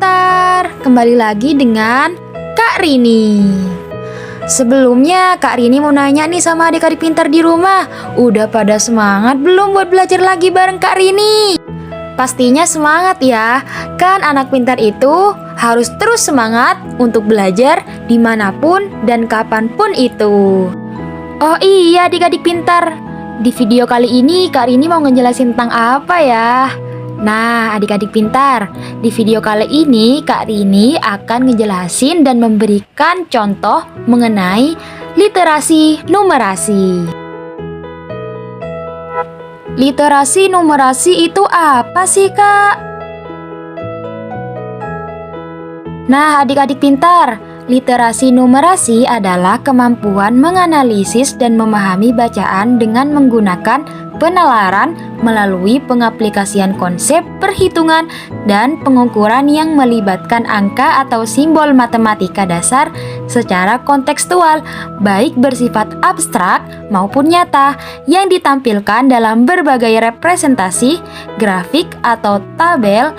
Pintar, kembali lagi dengan Kak Rini. Sebelumnya Kak Rini mau nanya nih sama adik-adik pintar di rumah, udah pada semangat belum buat belajar lagi bareng Kak Rini? Pastinya semangat ya, kan anak pintar itu harus terus semangat untuk belajar dimanapun dan kapanpun itu. Oh iya adik-adik pintar, di video kali ini Kak Rini mau ngejelasin tentang apa ya? Nah adik-adik pintar, di video kali ini Kak Rini akan ngejelasin dan memberikan contoh mengenai literasi numerasi. Literasi numerasi itu apa sih Kak? Nah adik-adik pintar, literasi numerasi adalah kemampuan menganalisis dan memahami bacaan dengan menggunakan penalaran melalui pengaplikasian konsep perhitungan dan pengukuran yang melibatkan angka atau simbol matematika dasar secara kontekstual, baik bersifat abstrak maupun nyata, yang ditampilkan dalam berbagai representasi, grafik atau tabel,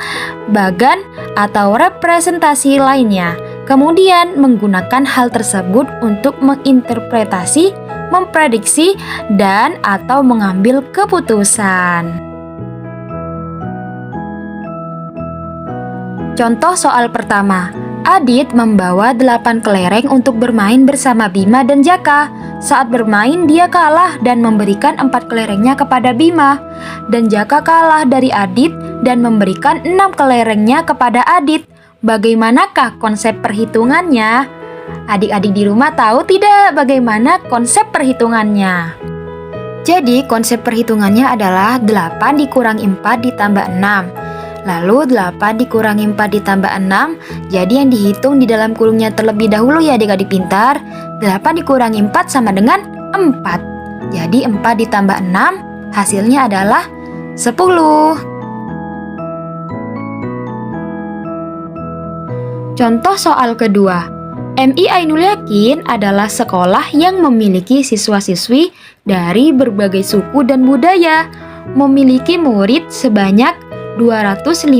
bagan atau representasi lainnya. Kemudian menggunakan hal tersebut untuk menginterpretasi, memprediksi, dan atau mengambil keputusan. Contoh soal pertama, Adit membawa 8 kelereng untuk bermain bersama Bima dan Jaka. Saat bermain dia kalah dan memberikan 4 kelerengnya kepada Bima. Dan Jaka kalah dari Adit dan memberikan 6 kelerengnya kepada Adit. Bagaimanakah konsep perhitungannya? Adik-adik di rumah tahu tidak bagaimana konsep perhitungannya? Jadi konsep perhitungannya adalah 8 dikurangi 4 ditambah 6. Lalu 8 dikurangi 4 ditambah 6. Jadi yang dihitung di dalam kurungnya terlebih dahulu ya adik-adik pintar. 8 dikurangi 4 sama dengan 4. Jadi 4 ditambah 6 hasilnya adalah 10. Contoh soal kedua, MI Ainul Yakin adalah sekolah yang memiliki siswa-siswi dari berbagai suku dan budaya, memiliki murid sebanyak 256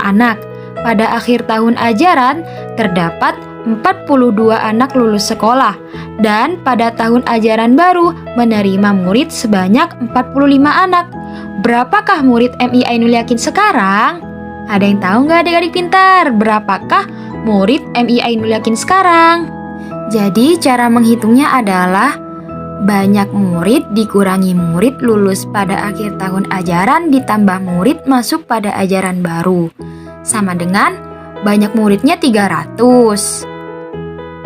anak. Pada akhir tahun ajaran, terdapat 42 anak lulus sekolah, dan pada tahun ajaran baru menerima murid sebanyak 45 anak. Berapakah murid MI Ainul Yakin sekarang? Ada yang tahu nggak adik-adik pintar? Berapakah murid MI Ainul Yakin sekarang? Jadi cara menghitungnya adalah banyak murid dikurangi murid lulus pada akhir tahun ajaran ditambah murid masuk pada ajaran baru. Sama dengan banyak muridnya 300.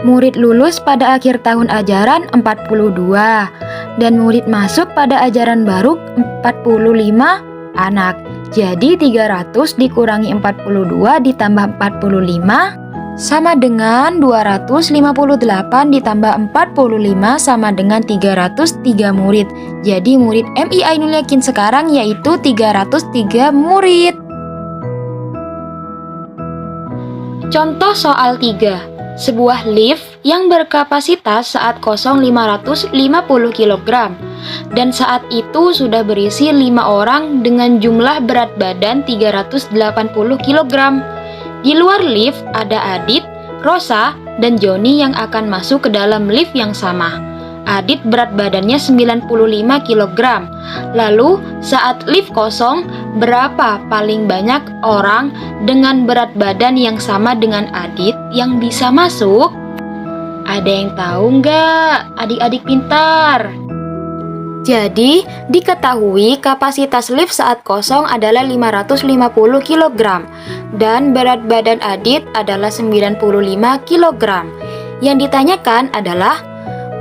Murid lulus pada akhir tahun ajaran 42. Dan murid masuk pada ajaran baru 45 anak. Jadi 300 dikurangi 42 ditambah 45 sama dengan 258 ditambah 45 sama dengan 303 murid. Jadi murid MI Ainul Yakin sekarang yaitu 303 murid. Contoh soal 3. Sebuah lift yang berkapasitas saat kosong 550 kg dan saat itu sudah berisi 5 orang dengan jumlah berat badan 380 kg. Di luar lift ada Adit, Rosa, dan Joni yang akan masuk ke dalam lift yang sama. Adit berat badannya 95 kg. Lalu saat lift kosong, berapa paling banyak orang dengan berat badan yang sama dengan Adit yang bisa masuk? Ada yang tahu nggak adik-adik pintar? Jadi, diketahui kapasitas lift saat kosong adalah 550 kg dan berat badan Adit adalah 95 kg. Yang ditanyakan adalah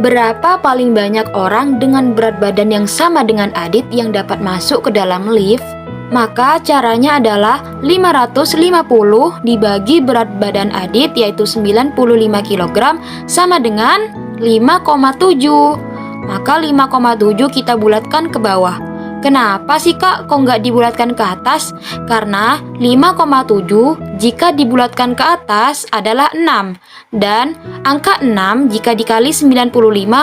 berapa paling banyak orang dengan berat badan yang sama dengan Adit yang dapat masuk ke dalam lift? Maka caranya adalah 550 dibagi berat badan Adit yaitu 95 kg sama dengan 5,7. Maka 5,7 kita bulatkan ke bawah. Kenapa sih Kak kok nggak dibulatkan ke atas? Karena 5,7 jika dibulatkan ke atas adalah 6. Dan angka 6 jika dikali 95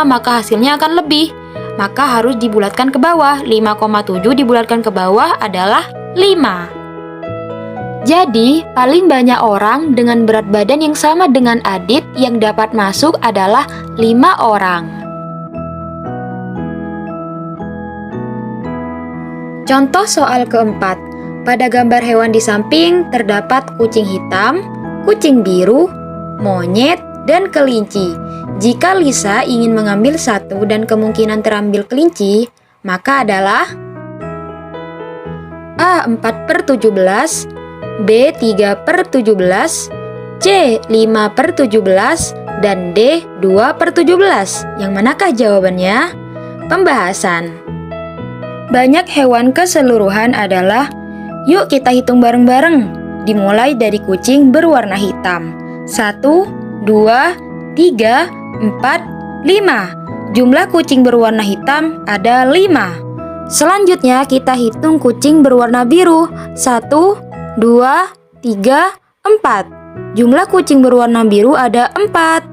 maka hasilnya akan lebih. Maka harus dibulatkan ke bawah. 5,7 dibulatkan ke bawah adalah 5. Jadi, paling banyak orang dengan berat badan yang sama dengan Adit yang dapat masuk adalah 5 orang. Contoh soal keempat. Pada gambar hewan di samping terdapat kucing hitam, kucing biru, monyet, dan kelinci. Jika Lisa ingin mengambil satu dan kemungkinan terambil kelinci, maka adalah A. 4/17, B. 3/17, C. 5/17, dan D. 2/17. Yang manakah jawabannya? Pembahasan. Banyak hewan keseluruhan adalah, yuk kita hitung bareng-bareng. Dimulai dari kucing berwarna hitam. 1, 2, 3, 4, 5. Jumlah kucing berwarna hitam ada 5. Selanjutnya kita hitung kucing berwarna biru. 1, 2, 3, 4. Jumlah kucing berwarna biru ada 4.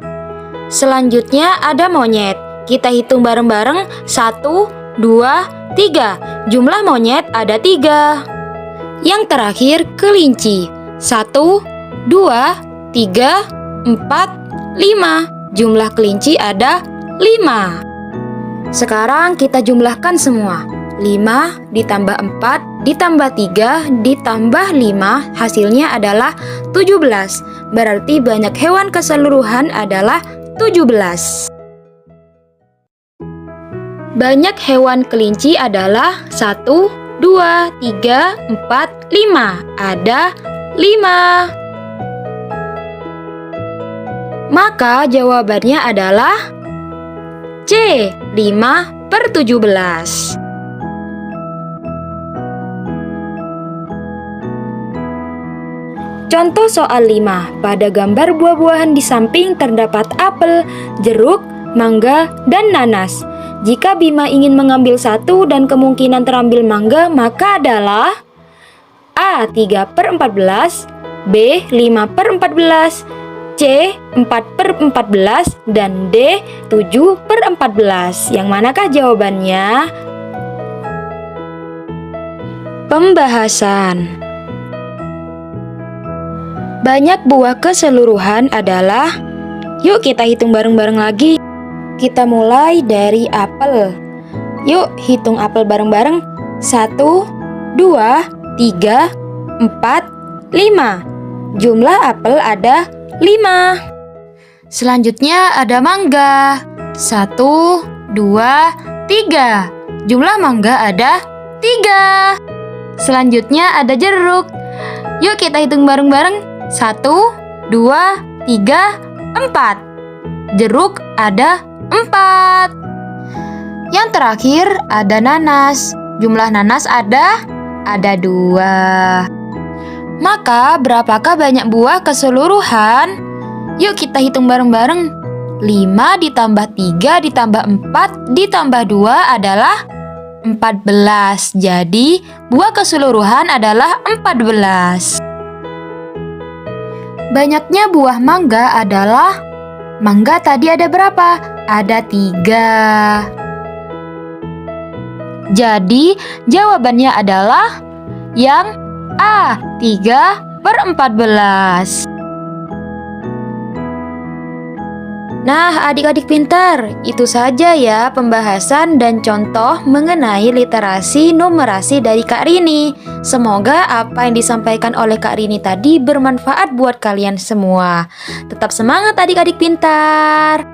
Selanjutnya ada monyet. Kita hitung bareng-bareng. 1, 2, 3. Jumlah monyet ada 3. Yang terakhir kelinci. 1, 2, 3, 4, 5. Jumlah kelinci ada 5. Sekarang kita jumlahkan semua. 5 ditambah 4 ditambah 3 ditambah 5 hasilnya adalah 17. Berarti banyak hewan keseluruhan adalah 17. Banyak hewan kelinci adalah 1, 2, 3, 4, 5. Ada 5. Maka jawabannya adalah C. 5/17. Contoh soal 5. Pada gambar buah-buahan di samping terdapat apel, jeruk, mangga, dan nanas. Jika Bima ingin mengambil satu dan kemungkinan terambil mangga, maka adalah A. 3/14, B. 5/14, C. 4/14, dan D. 7/14. Yang manakah jawabannya? Pembahasan. Banyak buah keseluruhan adalah, yuk kita hitung bareng-bareng lagi. Kita mulai dari apel. Yuk hitung apel bareng-bareng. 1, 2, 3, 4, 5. Jumlah apel ada 5. Selanjutnya ada mangga. 1, 2, 3. Jumlah mangga ada 3. Selanjutnya ada jeruk. Yuk kita hitung bareng-bareng. 1, 2, 3, 4. Jeruk ada 4. Yang terakhir ada nanas. Jumlah nanas ada 2. Maka berapakah banyak buah keseluruhan? Yuk kita hitung bareng-bareng. 5 ditambah 3 ditambah 4 ditambah 2 adalah 14. Jadi buah keseluruhan adalah 14. Banyaknya buah mangga adalah, mangga tadi ada berapa? Ada 3. Jadi jawabannya adalah yang A. 3/14. Nah, adik-adik pintar, itu saja ya pembahasan dan contoh mengenai literasi numerasi dari Kak Rini. Semoga apa yang disampaikan oleh Kak Rini tadi bermanfaat buat kalian semua. Tetap semangat adik-adik pintar!